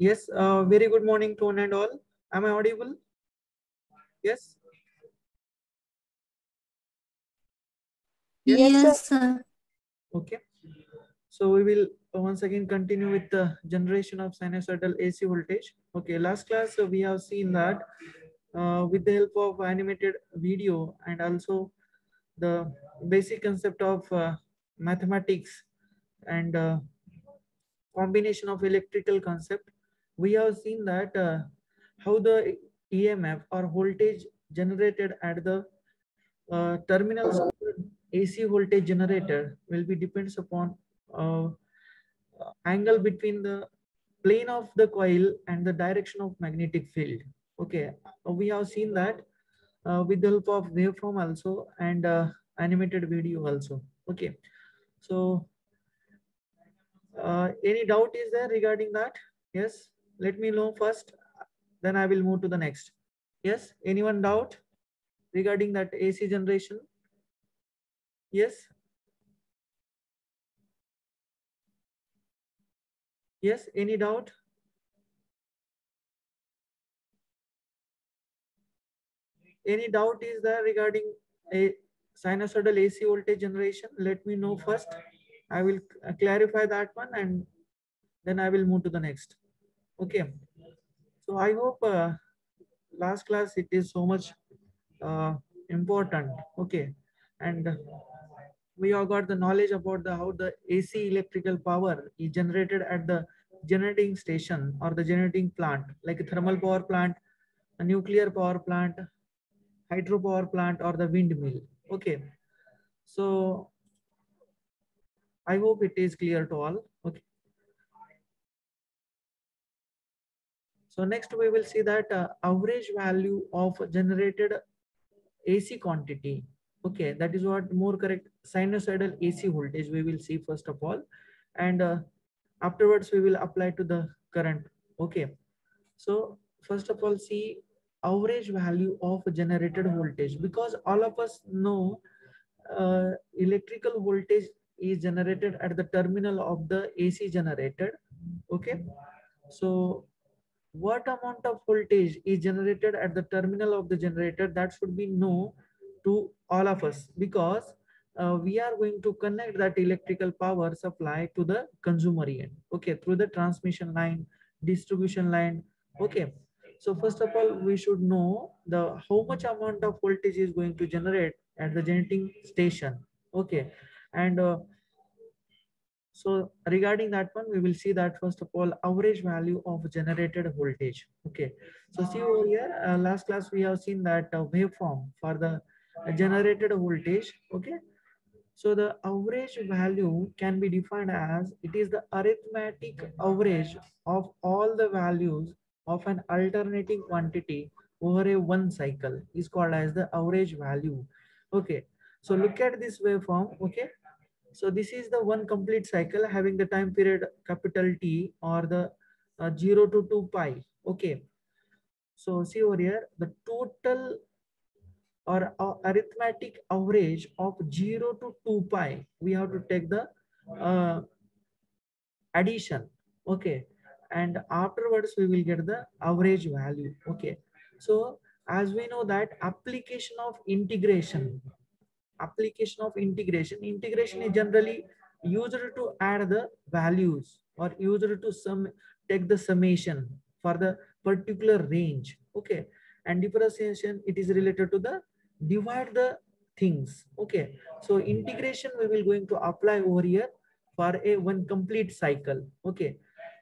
Yes, very good morning to one and all. Am I audible? Yes? Yes, sir. Okay. So we will once again continue with the generation of sinusoidal AC voltage. Okay, last class we have seen that with the help of animated video and also the basic concept of mathematics and combination of electrical concept, we have seen that how the EMF or voltage generated at the terminals of the AC voltage generator will be depends upon uh, angle between the plane of the coil and the direction of magnetic field. Okay, we have seen that with the help of waveform also and animated video also. Okay, so any doubt is there regarding that? Yes, let me know first, then I will move to the next. Yes, anyone doubt regarding that AC generation? Yes. Yes, any doubt? Any doubt is there regarding a sinusoidal AC voltage generation? Let me know first. I will clarify that one and then I will move to the next. Okay. So I hope last class it is so much uh, important. Okay. And we have got the knowledge about the how the AC electrical power is generated at the generating station or the generating plant, like a thermal power plant, a nuclear power plant, hydropower plant, or the windmill. Okay, so I hope it is clear to all. Okay, so next we will see that average value of generated AC quantity. Okay, that is what more correct. Sinusoidal AC voltage we will see first of all, and afterwards we will apply to the current. Okay, so first of all, see average value of generated voltage, because all of us know electrical voltage is generated at the terminal of the AC generator. Okay, so what amount of voltage is generated at the terminal of the generator, that should be known to all of us, because we are going to connect that electrical power supply to the consumer end. Okay, through the transmission line, distribution line. Okay, so first of all we should know the how much amount of voltage is going to generate at the generating station. Okay, and so regarding that one, we will see that first of all, average value of generated voltage. Okay. So see over here, last class we have seen that waveform for the generated voltage. Okay. So the average value can be defined as it is the arithmetic average of all the values of an alternating quantity over a one cycle is called as the average value. Okay. So look at this waveform. Okay. So this is the one complete cycle having the time period capital T or the 0 to 2 pi. Okay. So see over here, the total or arithmetic average of 0 to 2 pi, we have to take the uh, addition. Okay. And afterwards we will get the average value. Okay. So as we know that application of integration is generally used to add the values or used to take the summation for the particular range. Okay, and differentiation, it is related to the divide the things. Okay, so integration we will going to apply over here for a one complete cycle. Okay,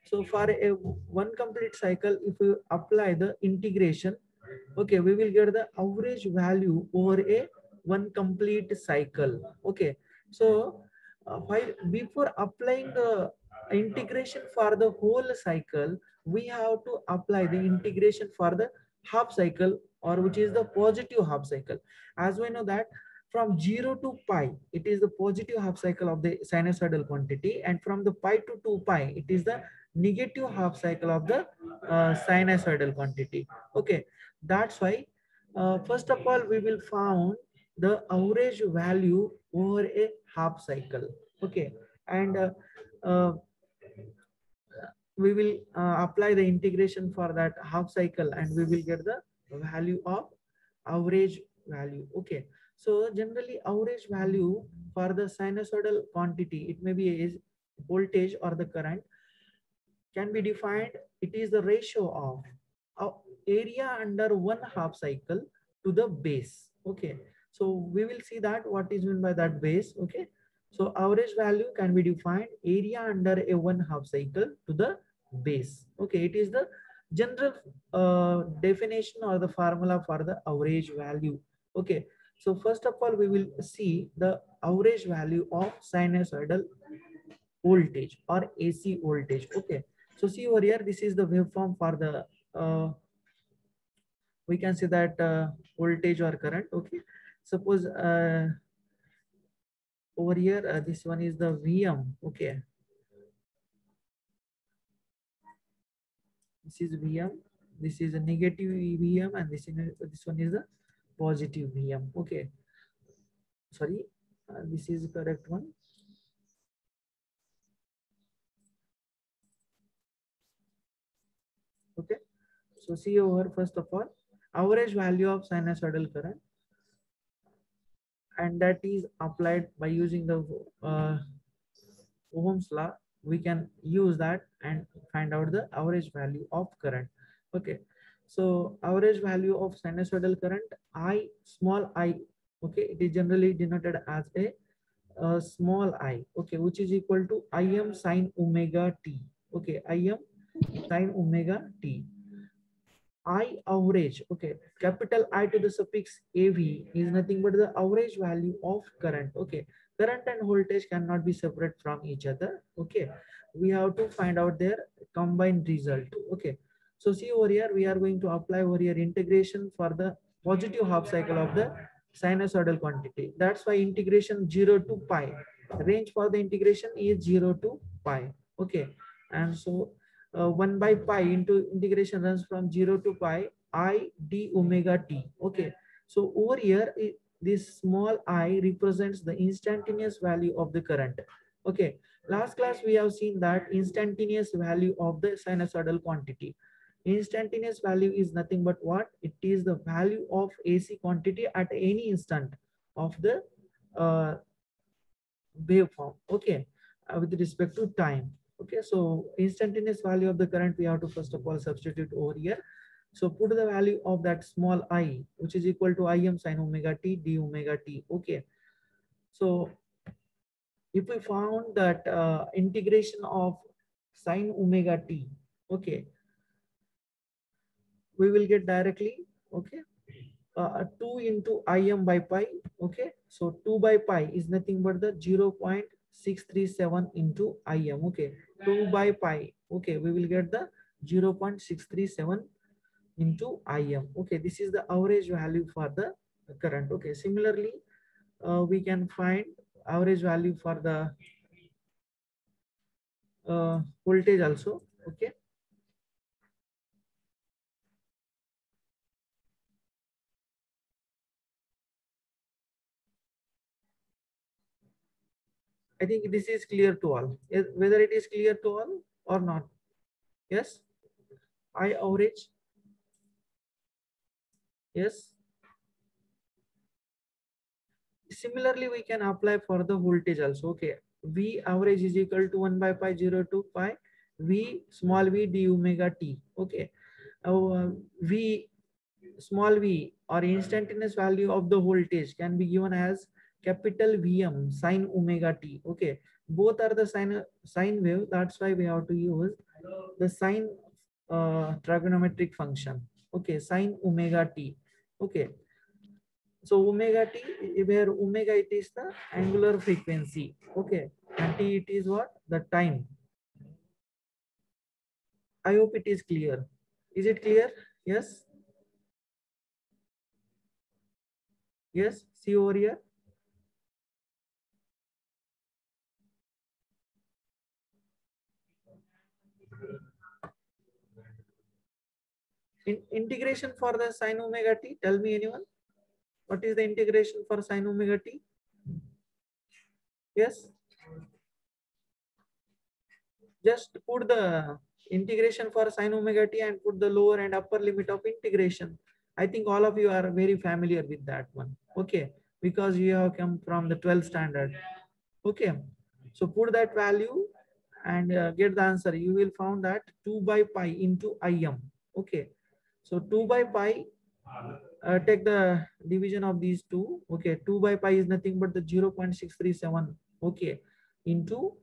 so for a one complete cycle, if we apply the integration, okay, we will get the average value over a one complete cycle. Okay, so while before applying the integration for the whole cycle, we have to apply the integration for the half cycle, or which is the positive half cycle. As we know that from 0 to pi, it is the positive half cycle of the sinusoidal quantity, and from the pi to 2 pi, it is the negative half cycle of the sinusoidal quantity. Okay, that's why first of all we will found the average value over a half cycle. Okay, and uh, we will apply the integration for that half cycle, and we will get the value of average value. Okay, so generally average value for the sinusoidal quantity, it may be is voltage or the current, can be defined. It is the ratio of area under one half cycle to the base. Okay, so we will see that what is meant by that base. Okay, so average value can be defined area under a one half cycle to the base. Okay, it is the general definition or the formula for the average value. Okay, so first of all we will see the average value of sinusoidal voltage or AC voltage. Okay, so see over here, this is the waveform for the we can say that voltage or current. Okay, suppose over here this one is the VM. Okay, this is VM, this is a negative VM, and this one is the positive VM. Okay, sorry, this is the correct one. Okay, so see over, first of all, average value of sinusoidal current, and that is applied by using the Ohm's law. We can use that and find out the average value of current. Okay, so average value of sinusoidal current, I, small I. Okay, it is generally denoted as a small I. Okay, which is equal to Im sine omega t. Okay, Im sine omega t. I average, okay, capital I to the suffix AV is nothing but the average value of current. Okay, current and voltage cannot be separate from each other. Okay, we have to find out their combined result. Okay, so see over here, we are going to apply over here integration for the positive half cycle of the sinusoidal quantity. That's why integration 0 to pi. Range for the integration is 0 to pi. Okay, and so 1 by pi into integration runs from 0 to pi I d omega t. Okay, so over here this small I represents the instantaneous value of the current. Okay, last class we have seen that instantaneous value of the sinusoidal quantity. Instantaneous value is nothing but what? It is the value of AC quantity at any instant of the uh, waveform. Okay, with respect to time. Okay, so instantaneous value of the current we have to first of all substitute over here. So put the value of that small I, which is equal to Im sine omega t d omega t. Okay, so if we found that integration of sine omega t, okay, we will get directly, okay, 2 into Im by pi. Okay, so 2 by pi is nothing but the 0.637 into Im. Okay, 2 by pi. Okay, we will get the 0.637 into Im. Okay, this is the average value for the current. Okay, similarly, we can find average value for the voltage also. Okay, I think this is clear to all. Whether it is clear to all or not. Yes, I average. Yes. Similarly, we can apply for the voltage also. Okay, V average is equal to 1 by pi 0 to pi V small v d omega t. Okay, V small v or instantaneous value of the voltage can be given as capital Vm sine omega t. Okay, both are the sine wave. That's why we have to use the sine trigonometric function. Okay, sine omega t. Okay, so omega t, where omega it is the angular frequency. Okay, and t it is what? The time. I hope it is clear. Is it clear? Yes. Yes. See over here. Integration for the sine omega t. Tell me anyone. What is the integration for sine omega t? Yes. Just put the integration for sin omega t and put the lower and upper limit of integration. I think all of you are very familiar with that one. Okay, because you have come from the 12th standard. Okay, so put that value and get the answer. You will found that 2 by pi into im. Okay, so 2 by pi, take the division of these two. Okay, 2 by pi is nothing but the 0.637. Okay, into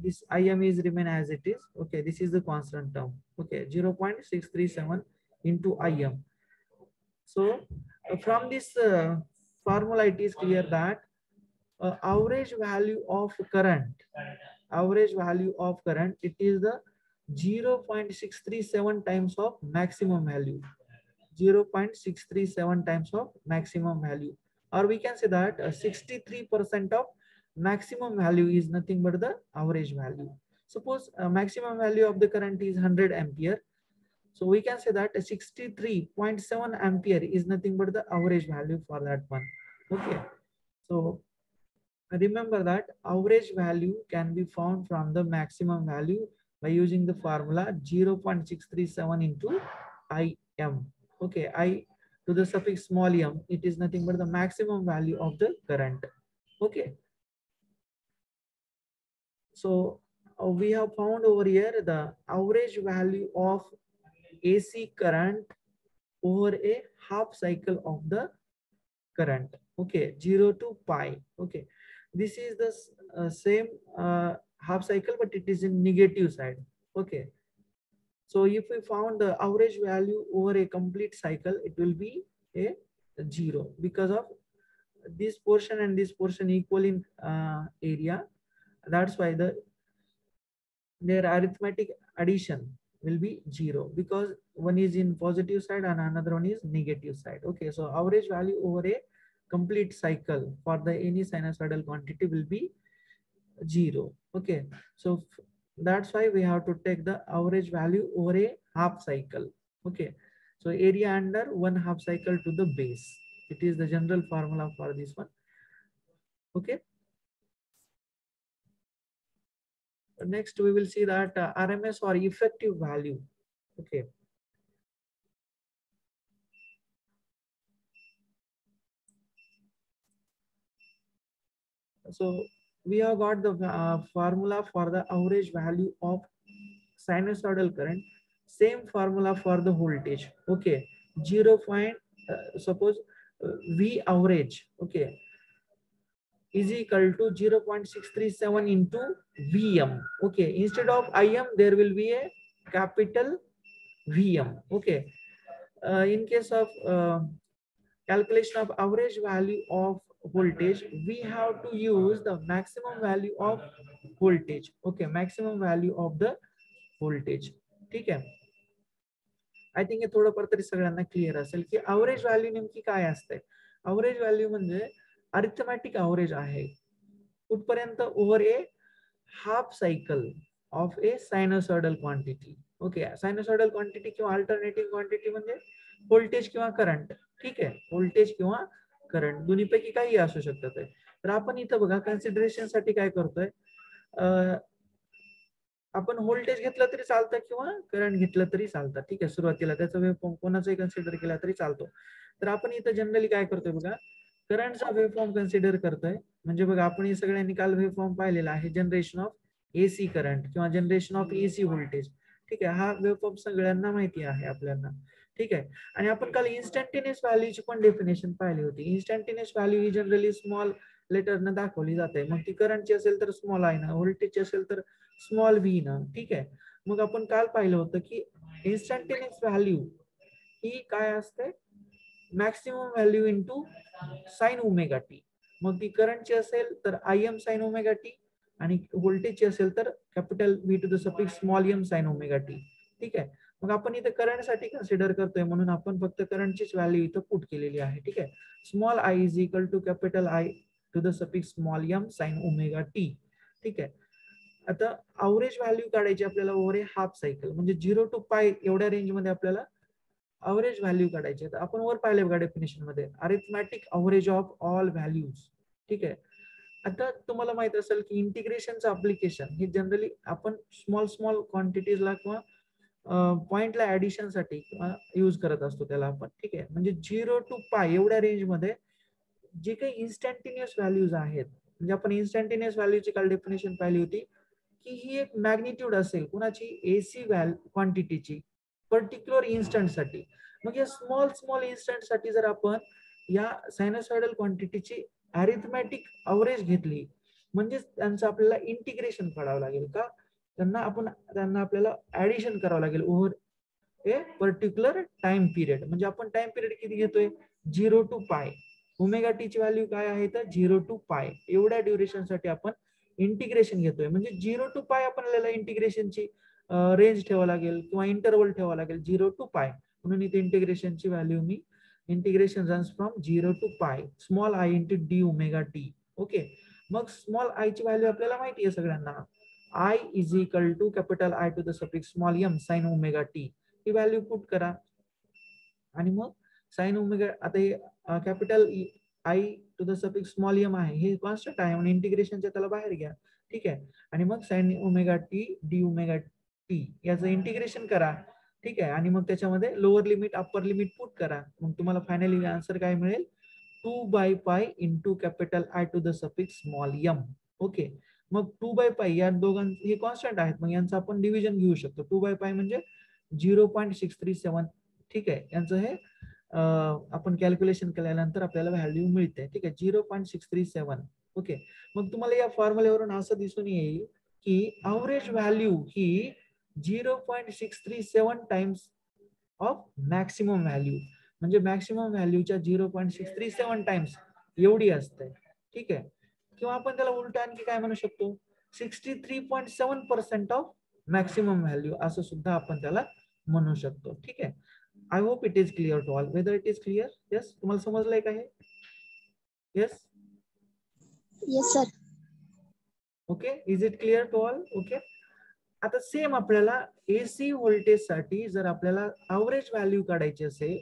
this im is remain as it is. Okay, this is the constant term. Okay, 0.637 into im. So from this formula, it is clear that average value of current, it is the 0.637 times of maximum value. 0.637 times of maximum value, or we can say that 63% of maximum value is nothing but the average value. Suppose maximum value of the current is 100 ampere, so we can say that 63.7 ampere is nothing but the average value for that one. Okay, so remember that average value can be found from the maximum value by using the formula 0.637 into im. Okay, I to the suffix small m, it is nothing but the maximum value of the current. Okay, so we have found over here the average value of AC current over a half cycle of the current. Okay, 0 to pi. Okay, this is the same half cycle, but it is in negative side. Okay, so if we found the average value over a complete cycle, it will be a 0 because of this portion and this portion equal in area. That's why their arithmetic addition will be 0 because one is in positive side and another one is negative side. Okay, so average value over a complete cycle for the any sinusoidal quantity will be 0. Okay, so that's why we have to take the average value over a half cycle. Okay, so area under 1/2 cycle to the base. It is the general formula for this one. Okay. Next, we will see that RMS or effective value. Okay. So we have got the formula for the average value of sinusoidal current. Same formula for the voltage. Okay, 0. Suppose V average. Okay, is equal to 0.637 into Vm. Okay, instead of Im, there will be a capital Vm. Okay, in case of calculation of average value of voltage, we have to use the maximum value of voltage. Okay, maximum value of the voltage. ठीक है, I think हे थोडंफार तरी सगळ्यांना clear असेल की average value नेमकी काय असते. अवरेज व्हॅल्यू म्हणजे अरिथमॅटिक अवरेज आहे कुठपर्यंत over A half cycle of A sinusoidal quantity. Okay, sinusoidal quantity किंवा अल्टरनेटिव्ह क्वांटिटी म्हणजे व्होल्टेज किंवा करंट. ठीक आहे, व्होल्टेज किंवा करंट दोन्हीपैकी काही असू शकतात. तर आपण इथं बघा कन्सिडरेशन साठी काय करतोय, आपण व्होल्टेज घेतलं तरी चालतं किंवा करंट घेतलं तरी चालतं. ठीक आहे, सुरुवातीला त्याचा वेव्हफॉर्म कोणाचाही कन्सिडर केला तरी चालतो. तर आपण इथं जनरली काय करतोय बघा, करंटचा वेव्हफॉर्म कन्सिडर करतोय. म्हणजे बघा आपण हे सगळ्यांनी काल वेव्हफॉर्म पाहिलेला आहे, जनरेशन ऑफ एसी करंट किंवा जनरेशन ऑफ एसी व्होल्टेज. ठीक आहे, हा वेव्हफॉर्म सगळ्यांना माहिती आहे आपल्याला. ठीक आहे, आणि आपण काल इन्स्टंटेनियस व्हॅल्यूची पण डेफिनेशन पाहिली होती. इन्स्टंटेनियस व्हॅल्यू ही जनरली स्मॉल लेटरनं दाखवली जाते. मग ती करंटची असेल तर स्मॉल आय ना, व्होल्टेजची असेल तर स्मॉल व्ही ना. ठीक आहे, मग आपण काल पाहिलं होतं की इन्स्टंटेनियस व्हॅल्यू ही काय असते, maximum value into sine omega t. मग ती करंटची असेल तर I M sine omega t आणि व्होल्टेजची असेल तर capital V to the suffix small M sine omega T. ठीक आहे, मग आपण इथे करंट साठी कन्सिडर करतोय म्हणून आपण फक्त करंटचीच व्हॅल्यू इथं पुट केलेली आहे. ठीक आहे, small I is equal to capital I to the suffix small M sine omega T. ठीक आहे, आता अवरेज व्हॅल्यू काढायची आपल्याला ओव्हर ए हाफ सायकल, म्हणजे 0 टू पाय एवढ्या रेंज मध्ये आपल्याला अवरेज व्हॅल्यू काढायची. आपण वर पाहिले बघा डेफिनेशन मध्ये, arithmetic average of all values. ठीक आहे, आता तुम्हाला माहित असेल की इंटिग्रेशनचं अप्लिकेशन हे जनरली आपण स्मॉल क्वांटिटीजला किंवा पॉइंटला ऍडिशन साठी यूज करत असतो त्याला आपण, ठीक आहे. म्हणजे 0 to π एवढ्या रेंज मध्ये जे काही इन्स्टंटेनियस व्हॅल्यूज आहेत, म्हणजे आपण इन्स्टंटेनियस व्हॅल्यूची काल डेफिनेशन पाहिली होती की ही एक मॅग्निट्यूड असेल कुणाची एसी क्वांटिटीची पर्टिक्युलर इन्स्टंट साठी. मग या स्मॉल इन्स्टंट साठी जर आपण या सायनोसॉइडल क्वांटिटीची अरिथमॅटिक अवरेज घेतली म्हणजे त्यांचं आपल्याला इंटिग्रेशन करावं लागेल का, त्यांना आपल्याला ऍडिशन करावं लागेल ओव्हर ए पर्टिक्युलर टाइम पिरियड. म्हणजे आपण टाइम पिरियड किती घेतोय 0 to π. ओमेगा टी ची व्हॅल्यू काय आहे तर 0 to π एवढ्या ड्युरेशन साठी आपण इंटिग्रेशन घेतोय. म्हणजे 0 to π आपल्याला इंटिग्रेशनची रेंज ठेवावं लागेल किंवा इंटरवल ठेवावं लागेल 0 to π. म्हणून इथे इंटिग्रेशनची व्हॅल्यू मी integration runs from 0 to π small I into d omega t. Okay. मग स्मॉल आय ची व्हॅल्यू आपल्याला माहिती आहे सगळ्यांना, I is equal to capital I to the suffix small M sine omega t. ही व्हॅल्यू पुट करा आणि मग साइन ओमेगा, आता हे capital I to the suffix small M आहे हे कॉन्स्टंट आहे म्हणून इंटिग्रेशनच्या त्याला बाहेर घ्या, ठीक आहे. आणि मग sine omega t d omega t याचं इंटिग्रेशन करा, ठीक आहे. आणि मग त्याच्यामध्ये lower limit upper limit put करा. मग तुम्हाला फायनली आन्सर काय मिळेल 2/π into capital I to the suffix small M. Okay. मग 2/π या दोघां हे कॉन्स्टंट आहेत मग यांचं आपण डिव्हिजन घेऊ शकतो. 2/π म्हणजे 0.637, ठीक आहे. यांचं हे आपण कॅल्क्युलेशन केल्यानंतर आपल्याला व्हॅल्यू मिळते, ठीक आहे, 0.637. ओके. मग तुम्हाला या फॉर्म्युल्यावरून असं दिसून येईल की average value he 0.637 times of maximum value, म्हणजे मॅक्सिमम व्हॅल्यूच्या 0.637 टाइम्स एवढी असते, ठीक आहे. किंवा आपण त्याला उलट आणखी काय म्हणू शकतो 63.7% ऑफ मॅक्सिमम व्हॅल्यू असं सुद्धा आपण त्याला म्हणू शकतो, ठीक आहे. I hope it is clear to all. Whether it is clear? Yes, तुम्हाला समजलंय का हे? Yes yes sir. Okay. Is it clear to all? Okay. आता सेम आपल्याला एसी व्होल्टेज साठी जर आपल्याला अवरेज व्हॅल्यू काढायची असेल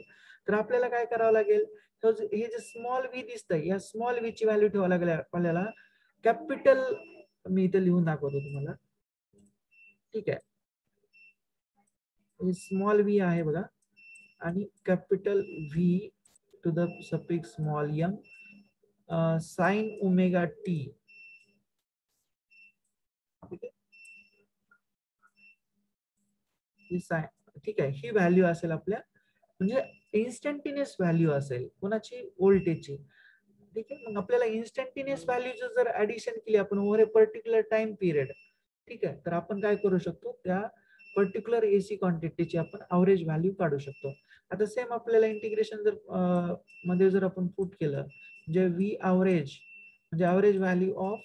तर आपल्याला काय करावं लागेल, हे जे स्मॉल व्ही दिसतंय या स्मॉल व्ही ची व्हॅल्यू ठेवावं लागेल आपल्याला कॅपिटल, मी इथे लिहून दाखवतो तुम्हाला, ठीक आहे. स्मॉल व्ही आहे बघा आणि capital V to the suffix small M sine omega T, ठीक आहे. ही व्हॅल्यू असेल आपल्या म्हणजे इन्स्टंटेनियस व्हॅल्यू असेल कोणाची, व्होल्टेजची, ठीक आहे. मग आपल्याला इन्स्टंटेनियस व्हॅल्यू जर ऍडिशन केली आपण ओव्हर ए पर्टिक्युलर टाइम पिरियड, ठीक आहे, तर आपण काय करू शकतो त्या पर्टिक्युलर एसी क्वांटिटीची आपण अवरेज व्हॅल्यू काढू शकतो. आता सेम आपल्याला इंटिग्रेशन जर मध्ये जर आपण पुट केलं म्हणजे व्ही अवरेज म्हणजे average value of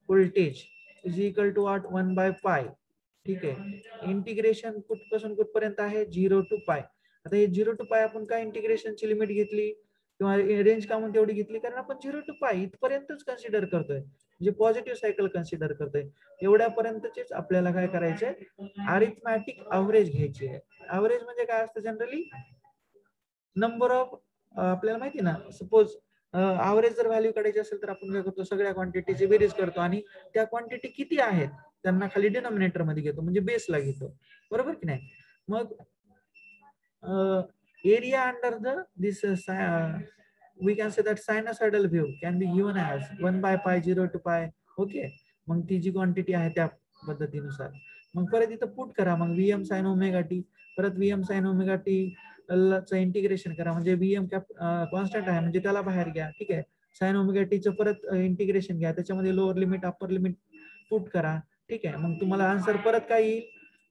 voltage is equal to 1/π, ठीक आहे. इंटिग्रेशन कुठपासून कुठपर्यंत आहे 0 to π. आता हे 0 to π आपण काय इंटिग्रेशनची लिमिट घेतली किंवा रेंज का म्हणून तेवढी घेतली कारण आपण 0 to π इथपर्यंतच कन्सिडर करतोय, म्हणजे पॉझिटिव्ह सायकल कन्सिडर करतोय. एवढ्यापर्यंतचेच आपल्याला काय करायचंय अरिथमॅटिक अवरेज घ्यायची आहे. अवरेज म्हणजे काय असतं जनरली नंबर ऑफ, आपल्याला माहिती ना, सपोज अवरेज जर व्हॅल्यू काढायची असेल तर आपण काय करतो सगळ्या क्वांटिटीची बेरीज करतो आणि त्या क्वांटिटी किती आहेत त्यांना खाली डिनॉमिनेटर मध्ये घेतो म्हणजे बेसला घेतो, बरोबर की नाही. मग area under this we can say that sinusoidal wave can be given as 1/π 0 to π. Okay. मग ती जी क्वांटिटी आहे त्या पद्धतीनुसार मग परत इथं पुट करा, मग Vm sin ओमेगा टी, परत Vm sin ओमेगा टी चं इंटिग्रेशन करा म्हणजे Vm कॉन्स्टंट आहे म्हणजे त्याला बाहेर घ्या, ठीक आहे. साइन ओमेगा टीचं परत इंटिग्रेशन घ्या, त्याच्यामध्ये lower limit upper limit put करा, ठीक आहे. मग तुम्हाला आन्सर परत काय येईल,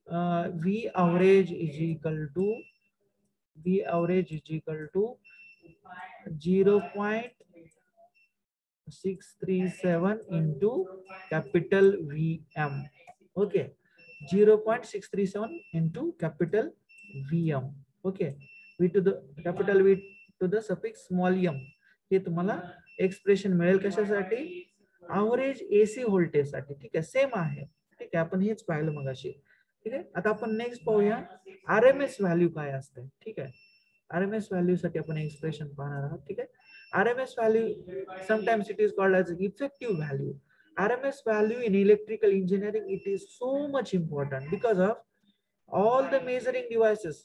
V average is equal to 0.637 into capital VM. Okay, 0.637 into capital VM. Okay, V to the capital V to the suffix small m. हे तुम्हाला एक्सप्रेशन मिळेल कशासाठी, अवरेज एसी व्होल्टेज साठी, ठीक आहे. सेम आहे, ठीक आहे. आपण हेच पाहिलं मगाशी, ठीक आहे. आता आपण नेक्स्ट पाहूया आरएमएस व्हॅल्यू काय असते, ठीक आहे. RMS व्हॅल्यू साठी आपण एक्सप्रेशन पाहणार आहोत. ठीक आहे. RMS value sometimes it is called as effective value. RMS value in electrical engineering, it is so much important because of all the measuring devices,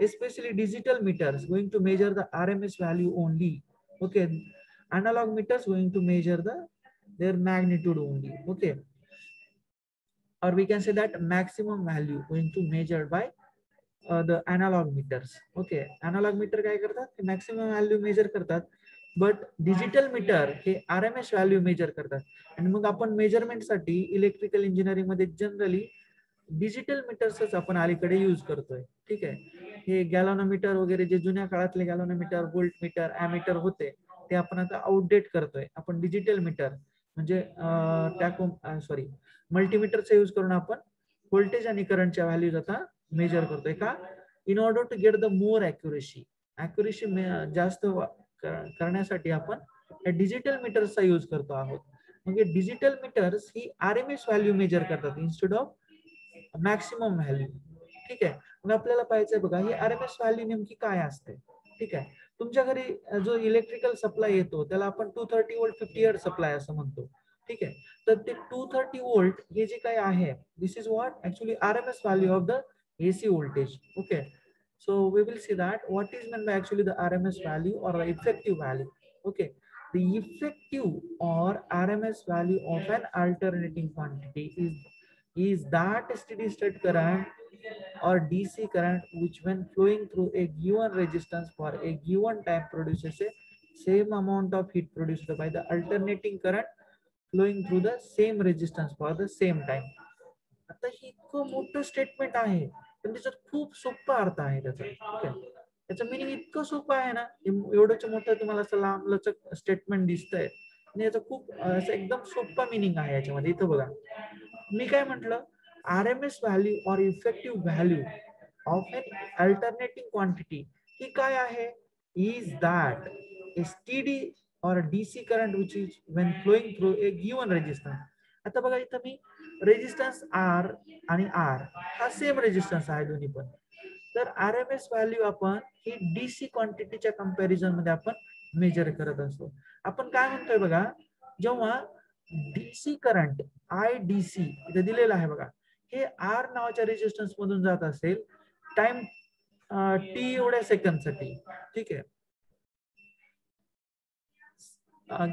especially digital meters, going to measure the RMS value only. Okay, analog meters going to measure their magnitude only. Okay, or we can say that maximum value going to measured by the analog meters. Okay, analog meter काय करतात, maximum value measure करतात, but digital meter hey RMS value measure करतात. आणि मग आपण measurement साठी electrical engineering मध्ये generally digital मीटर्सच आपण अलीकडे यूज करतोय. ठीक आहे. हे गॅलोनोमीटर वगैरे जे जुन्या काळातले गॅलोनोमीटर, वोल्ट मीटर, ॲमीटर होते ते आपण आता आउटडेट करतोय. आपण डिजिटल मीटर म्हणजे सॉरी मल्टीमीटरचा यूज करून आपण व्होल्टेज आणि करंटच्या व्हॅल्यूज आता मेजर करतोय. का? In order to get the more accuracy जास्त करण्यासाठी आपण डिजिटल मीटर्सचा यूज करतो आहोत. म्हणजे डिजिटल मीटर्स ही RMS व्हॅल्यू मेजर करतात इन्स्टेड ऑफ मॅक्सिमम व्हॅल्यू. ठीक आहे. मग आपल्याला पाहायचंय बघा ही RMS व्हॅल्यू नेमकी काय असते. ठीक आहे. तुमच्या घरी जो इलेक्ट्रिकल सप्लाय येतो त्याला आपण 230 वोल्ट 50 हर्ट्ज सप्लाय असं म्हणतो. ठीक आहे. तर ते 230 वोल्ट हे जे काही आहे, this is what actually RMS value of the AC voltage. Okay, so we will see that what is meant by actually the RMS value or the effective value. Okay, the effective or RMS value of an alternating quantity is that steady state current or DC current which when flowing through a given resistance for a given time produces a same amount of heat produced by the alternating current flowing through the same resistance for the same time. आता ही इतकं मोठं statement आहे पण त्याच्यात खूप सोपा अर्थ आहे त्याचा. ठीक आहे. त्याचं मिनिंग इतकं सोपं आहे ना, एवढंच मोठं तुम्हाला असं लांब लचक स्टेटमेंट दिसतंय आणि याचा खूप असं एकदम सोपा मिनिंग आहे याच्यामध्ये. इथं बघा मी काय म्हटलं, RMS value or effective value of an alternating quantity ही काय आहे, is that a steady or DC current which is when flowing through a given resistance. आता बघा इथं मी रेजिस्टन्स R आणि R हा सेम रेजिस्टन्स आहे दोन्ही पण. तर RMS व्हॅल्यू आपण ही DC क्वांटिटीच्या कंपॅरिझन मध्ये आपण मेजर करत असतो. आपण काय म्हणतोय बघा, जेव्हा DC करंट IDC इथे दिलेला आहे बघा, हे R नावाच्या रेजिस्टन्स मधून जात असेल टाइम T एवढ्या सेकंड साठी. ठीक आहे.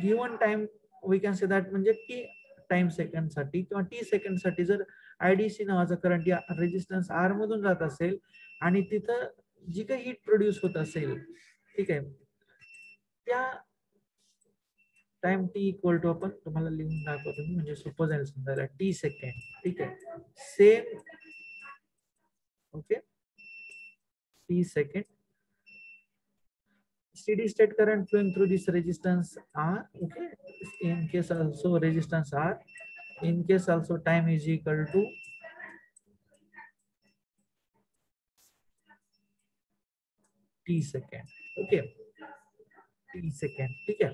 Given time we can say that म्हणजे T टाइम सेकंड साठी किंवा T सेकंड साठी जर IDC नावाचा करंट या रेजिस्टन्स R मधून जात असेल आणि तिथं जी काही हीट प्रोड्यूस होत असेल, ठीक आहे, त्या टाइम T इक्वल टू आपण तुम्हाला लिहून दाखवतो म्हणजे सोपं जाईल समजायला. T second. ठीक आहे. Same. Okay, T second steady state current flowing through this resistance R. Okay, in case also resistance R, in case also time is equal to T second. Okay, T second. ठीक आहे.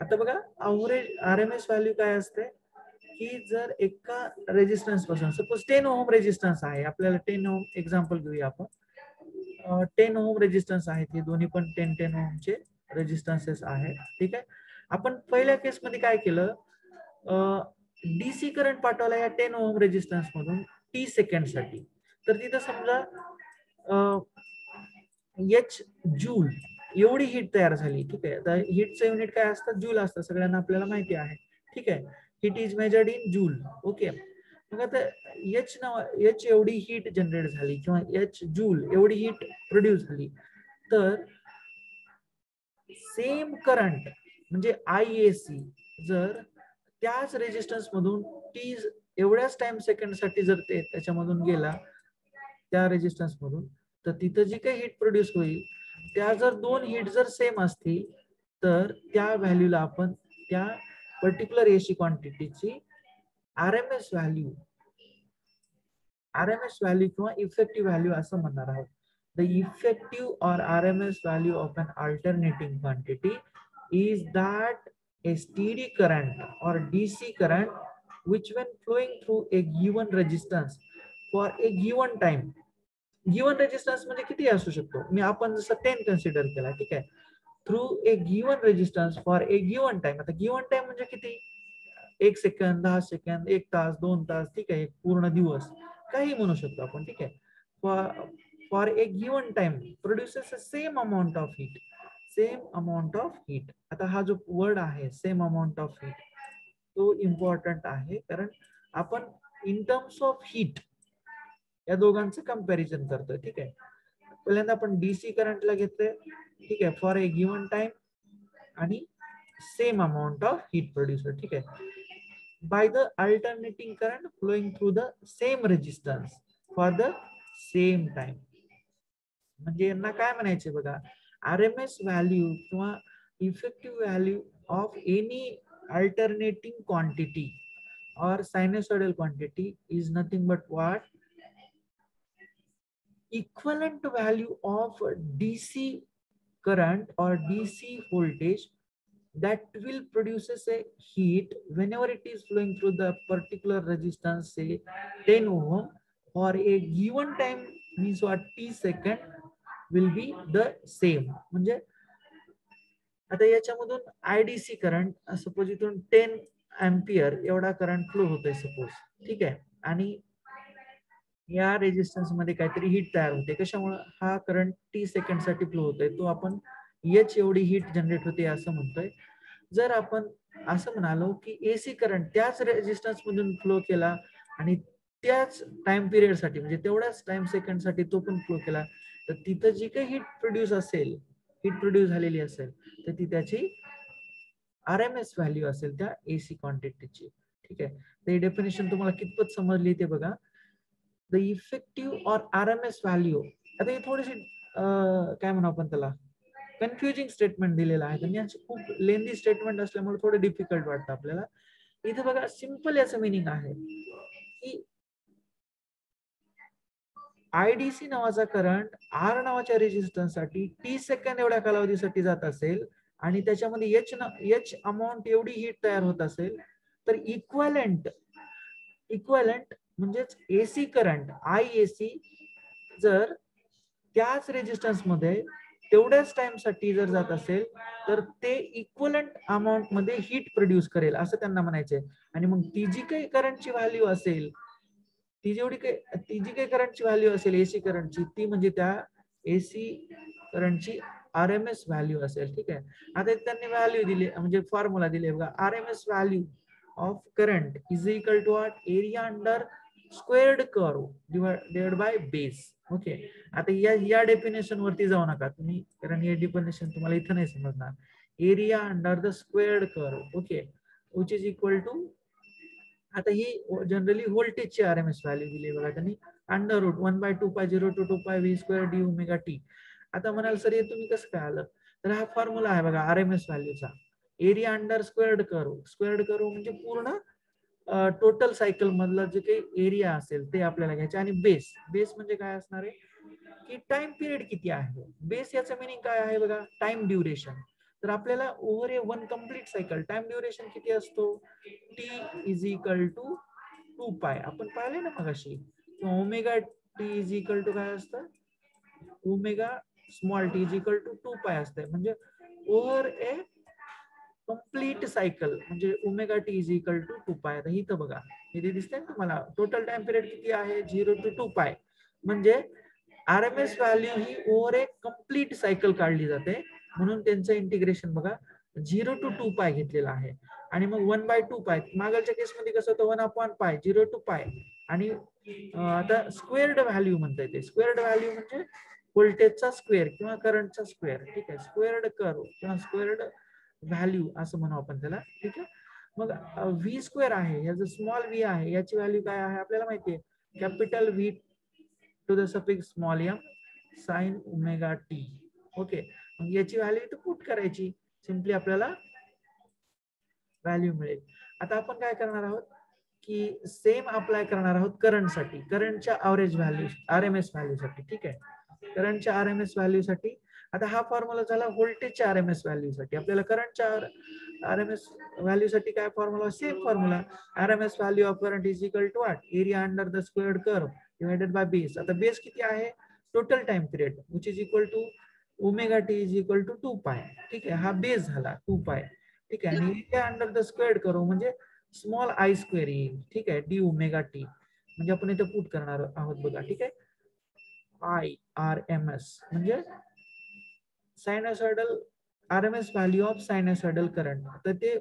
आता बघा average RMS value काय असते की जर एका resistance पासून सपोज 10 ओम रेजिस्टन्स आहे, आपल्याला 10 ओम एक्झाम्पल घेऊया आपण. 10 ओम रेजिस्टन्स आहेत, हे दोन्ही पण 10 ओमचे रेजिस्टन्सेस आहेत. ठीक आहे. आपण पहिल्या केस मध्ये काय केलं, DC करंट पाठवला या 10 ओम रेजिस्टन्स मधून T सेकंड साठी. तर तिथं समजा H जूल एवढी हीट तयार झाली. ठीक आहे. तर हीटचं युनिट काय असतं, जूल असतं, सगळ्यांना आपल्याला माहिती आहे. ठीक आहे. Heat is measured in joule. Okay. मग आता H एवढी हीट जनरेट झाली किंवा H जूल एवढी हीट प्रोड्यूस झाली, तर सेम करंट म्हणजे IAC जर त्याच रेजिस्टन्स मधून T एवढ्याच टाइम सेकंड साठी जर ते त्याच्यामधून गेला त्या रेजिस्टन्स मधून, तर तिथं जी काही हीट प्रोड्यूस होईल त्या जर दोन हीट जर सेम असतील तर त्या व्हॅल्यूला आपण त्या पर्टिक्युलर AC क्वांटिटीची RMS व्हॅल्यू किंवा इफेक्टिव्ह व्हॅल्यू असं म्हणणार आहोत. The effective or RMS value of an alternating quantity is that a steady current or DC current which when flowing through a given resistance for a given time given resistance म्हणजे किती असू शकतो, आपण जसं 10 consider केला, ठीक आहे. Through a given resistance for a given time. आता गिवन टाइम म्हणजे किती, 1 सेकंद, 10 सेकंद, 1 तास, 2 तास, ठीक आहे, पूर्ण दिवस, काही म्हणू शकतो आपण, ठीक आहे. For a given time produces same amount of heat. Same amount of heat. आता हा जो वर्ड आहे सेम अमाऊंट ऑफ हीट, तो इम्पॉर्टंट आहे, कारण आपण इन टर्म्स ऑफ हीट या दोघांचं कंपॅरिझन करतोय, ठीक आहे. पहिल्यांदा आपण डीसी करंटला घेतोय, ठीक आहे, फॉर ए गिवन टाइम आणि same amount of heat producer, ठीक आहे, by the alternating current flowing through the same resistance for the same time. म्हणजे यांना काय म्हणायचे बघा, आरएमएस व्हॅल्यू किंवा effective value of any alternating quantity or sinusoidal quantity is nothing but what, equivalent value of DC current or DC voltage that will produces a heat whenever it is flowing through the particular resistance, say 10 ohm, for a given time, means what, t second, will be the same. म्हणजे आता याच्यामधून IDC current suppose इथून 10 ampere एवढा current flow होतोय suppose, ठीक आहे, आणि या रेजिस्टन्स मध्ये काहीतरी हीट तयार होते. कशामुळे, हा करंट टी सेकंड साठी फ्लो होतोय, तो आपण एच एवढी हीट जनरेट होते असं म्हणतोय. जर आपण असं म्हणालो की एसी करंट त्याच रेजिस्टन्स मधून फ्लो केला आणि त्याच टाइम पिरियड साठी, म्हणजे तेवढ्याच टाइम सेकंड साठी तो पण फ्लो केला, तर तिथं जी काही हीट प्रोड्यूस असेल, हीट प्रोड्यूस झालेली असेल, तर ती त्याची आरएमएस व्हॅल्यू असेल त्या एसी क्वांटिटीची, ठीक आहे. ते डेफिनेशन तुम्हाला कितपत समजली ते बघा. द इफेक्टिव्ह और आरएमएस व्हॅल्यू. आता हे थोडीशी काय म्हणू आपण त्याला, कन्फ्युजिंग स्टेटमेंट दिलेलं आहे, आणि यांची खूप लेंदी स्टेटमेंट असल्यामुळे थोडं डिफिकल्ट वाटतं आपल्याला. इथे बघा सिंपल याचं मिनिंग आहे की आयडीसी नावाचा करंट आर नावाच्या रेजिस्टन्स साठी टी सेकंड एवढ्या कालावधीसाठी जात असेल आणि त्याच्यामध्ये एच अमाऊंट एवढी हीट तयार होत असेल, तर इक्वलंट म्हणजेच एसी करंट आय एसी जर त्याच रेजिस्टन्स मध्ये तेवढ्याच टाइम साठी जर जात असेल, तर ते इक्वलंट अमाऊंट मध्ये हीट प्रोड्यूस करेल असं त्यांना म्हणायचंय. आणि मग ती जी काही करंटची व्हॅल्यू असेल, ती जी काही करंटची व्हॅल्यू असेल एसी करंटची, ती म्हणजे त्या एसी करंटची आरएमएस व्हॅल्यू असेल, ठीक आहे. आता त्यांनी व्हॅल्यू दिली, म्हणजे फॉर्म्युला दिली बघा, RMS value of current is equal to what, area under squared curve divided by base. Okay. आता या डेफिनेशन वरती जाऊ नका तुम्ही, कारण हे डेफिनेशन तुम्हाला इथं नाही समजणार. Area under the squared curve, okay, which is equal to, आता ही जनरली व्होल्टेजची आरएमएस व्हॅल्यू दिली बघा त्यांनी, under root 1/2π0 d omega t. आता म्हणाल सर हे तुम्ही कसं काय आलं, तर हा फॉर्म्युला आहे बघा आरएमएस व्हॅल्यूचा. एरिया अंडर स्क्वेअर्ड कर्व म्हणजे पूर्ण टोटल सायकल मधला जे काही एरिया असेल ते आपल्याला घ्यायचे, आणि बेस म्हणजे काय असणार आहे की टाइम पिरियड किती आहे. बेस याचं मिनिंग काय आहे बघा, टाइम ड्युरेशन. तर आपल्याला over a one complete cycle time duration किती असतो, टी इज इक्वल टू 2π. आपण पाहिले ना मगाशी, omega T is equal to काय असतं, omega small t is equal to 2π असते. म्हणजे ओव्हर ए कम्प्लीट सायकल म्हणजे omega T is equal to 2π. आता इथं बघा, इथे दिसतंय ना तुम्हाला, टोटल टाइम पिरियड किती आहे, 0 to 2π. म्हणजे RMS value he over a complete cycle काढली जाते, म्हणून त्यांचं इंटिग्रेशन बघा 0 to 2π घेतलेलं आहे. आणि मग 1/2π, मागच्या केसमध्ये कसं होतं 1/π 0 to π. आणि आता स्क्वेअर्ड व्हॅल्यू म्हणता येते. स्क्वेअर्ड व्हॅल्यू म्हणजे व्होल्टेजचा स्क्वेअर किंवा करंटचा स्क्वेअर, ठीक आहे. स्क्वेअर्ड कर्व किंवा स्क्वेअर्ड व्हॅल्यू असं म्हणू आपण त्याला, ठीक आहे. मग व्ही स्क्वेअर आहे, याचं स्मॉल व्ही आहे, याची व्हॅल्यू काय आहे आपल्याला माहितीये, capital V to the suffix small M sine omega t. Okay. मग याची व्हॅल्यू इथं पुट करायची, सिम्पली आपल्याला व्हॅल्यू मिळेल. आता आपण काय करणार आहोत की सेम अप्लाय करणार आहोत करंटसाठी, करंटच्या ॲव्हरेज व्हॅल्यू आरएमएस व्हॅल्यू साठी, ठीक आहे. करंटच्या आरएमएस व्हॅल्यू साठी आता हा फॉर्म्युला झाला व्होल्टेजच्या आरएमएस व्हॅल्यू साठी. आपल्याला करंटच्या आरएमएस व्हॅल्यू साठी काय formula, same formula, RMS value of current is equal to what, area under the squared curve divided by base. आता बेस किती आहे, total time period which is equal to omega T is equal to 2 pi. ठीक आहे, हा base झाला 2 pi. ठीक आहे, आणि एरिया अंडर द स्क्वेअर्ड करू म्हणजे स्मॉल आय स्क्वेअर येईल. ठीक आहे, डी ओमेगा टी म्हणजे आपण इथे पुट करणार आहोत बघा. ठीक आहे, आय आर एम एस म्हणजे sinusoidal RMS value of sinusoidal current. तर ते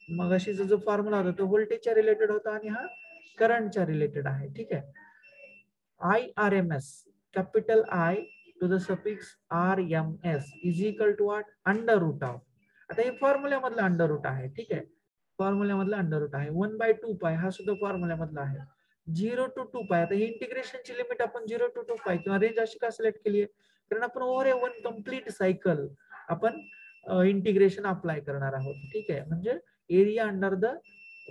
मगाशीचा जो फॉर्म्युला होता तो व्होल्टेजच्या रिलेटेड होता आणि हा करंटच्या रिलेटेड आहे. ठीक आहे, I R M S capital I to the suffix R M S is equal to what under root of. आता हे फॉर्म्युल्यामधलं अंडर रूट आहे. ठीक आहे, फॉर्म्युल्यामधलं अंडर रूट आहे. 1/2 पाय हा सुद्धा फॉर्म्युल्यामधला आहे. 0 to 2 पाय. आता ही इंटिग्रेशनची लिमिट आपण 0 to 2 पाय किंवा रेंज अशी का सिलेक्ट केली आहे, कारण आपण over a one complete cycle आपण इंटिग्रेशन अप्लाय करणार आहोत. ठीक आहे, म्हणजे area under the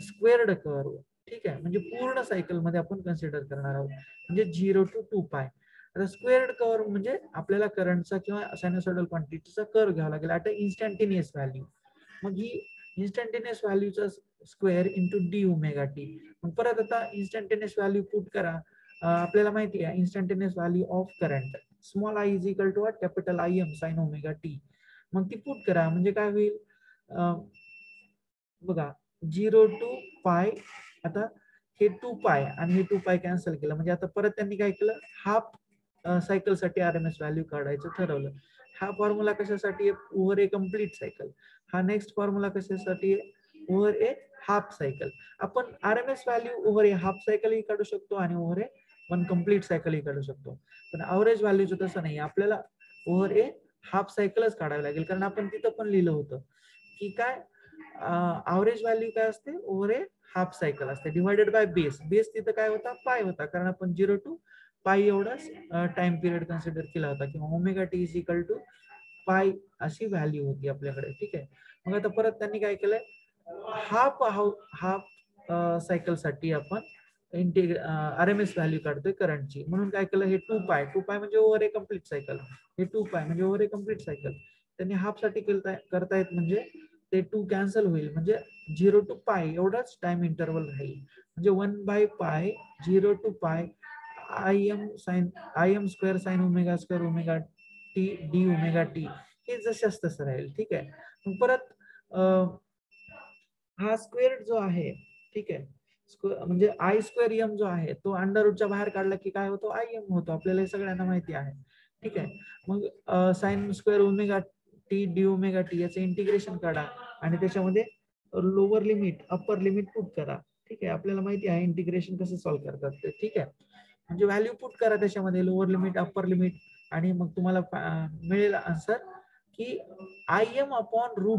squared curve. ठीक आहे, म्हणजे पूर्ण सायकल मध्ये आपण कन्सिडर करणार आहोत, म्हणजे 0 to 2 पाय. आता स्क्वेअर्ड कर्व म्हणजे आपल्याला करंटचा किंवा सायनोसॉइडल क्वांटिटीचा कर्व घ्यावा लागेल. आता इन्स्टंटेनियस व्हॅल्यू, मग ही इन्स्टंटेनियस व्हॅल्यूचा square into d omega t. मग परत आता इन्स्टंटेनियस व्हॅल्यू पुट करा. आपल्याला माहिती आहे instantaneous value of current small I is equal to capital I M sine omega t. मग ती पुट करा म्हणजे काय होईल बघा 0 to पाय. आता हे 2 पाय आणि हे 2 पाय कॅन्सल केलं म्हणजे आता परत त्यांनी काय केलं, हाफ सायकल साठी आरएमएस व्हॅल्यू काढायचं ठरवलं. हा फॉर्म्युला कशासाठी आहे, ओव्हर ए कम्प्लीट सायकल. हा नेक्स्ट फॉर्म्युला कशासाठी आहे, ओव्हर ए हाफ सायकल. आपण आरएमएस व्हॅल्यू ओव्हर ए हाफ सायकल ही काढू शकतो आणि over a one complete cycle ही काढू शकतो. पण अवरेज व्हॅल्यूचं तसं नाही, आपल्याला ओव्हर ए हाफ सायकलच काढावी लागेल. कारण आपण तिथं पण लिहिलं होतं की काय अवरेज व्हॅल्यू काय असते, ओव्हर ए हाफ सायकल असते डिवायडेड बाय बेस. बेस तिथं काय होता, पाय होता, कारण आपण 0 to पाय एवढाच टाइम पिरियड कन्सिडर केला होता, किंवा omega T is equal to pi अशी व्हॅल्यू होती आपल्याकडे. ठीक आहे, मग आता परत त्यांनी काय केलंय, हाफ सायकल साठी आपण आरएमएस व्हॅल्यू काढतोय करंटची. म्हणून काय केलं, हे 2 पाय म्हणजे ओव्हर ए कम्प्लीट सायकल, हे 2 पाय म्हणजे ओव्हर ए कम्प्लीट सायकल. त्यांनी हाफ साठी करतायत म्हणजे ते 2 कॅन्सल होईल, म्हणजे 0 to पाय एवढाच टाइम इंटरवल राहील. म्हणजे 1/पाय 0 to pi I m square sine omega square omega t d omega t हे जशाच तसं राहील. ठीक आहे, मग परत हा स्क्वेअर जो आहे, ठीक आहे, म्हणजे आय स्क्वेअर एम जो आहे तो अंडर रूटच्या बाहेर काढला की काय होतो, आय एम होतो. आपल्याला हे सगळ्यांना माहिती आहे. ठीक आहे, मग sine square omega t d omega t याचं इंटिग्रेशन काढा आणि त्याच्यामध्ये lower limit upper limit put करा. ठीक आहे, आपल्याला माहिती आहे इंटिग्रेशन कसं सॉल्व्ह करतात ते. ठीक आहे, म्हणजे व्हॅल्यू पुट करा त्याच्यामध्ये, लोअर लिमिट अप्पर लिमिट, आणि मग तुम्हाला मिळेल आन्सर की आय एम अपॉन रूट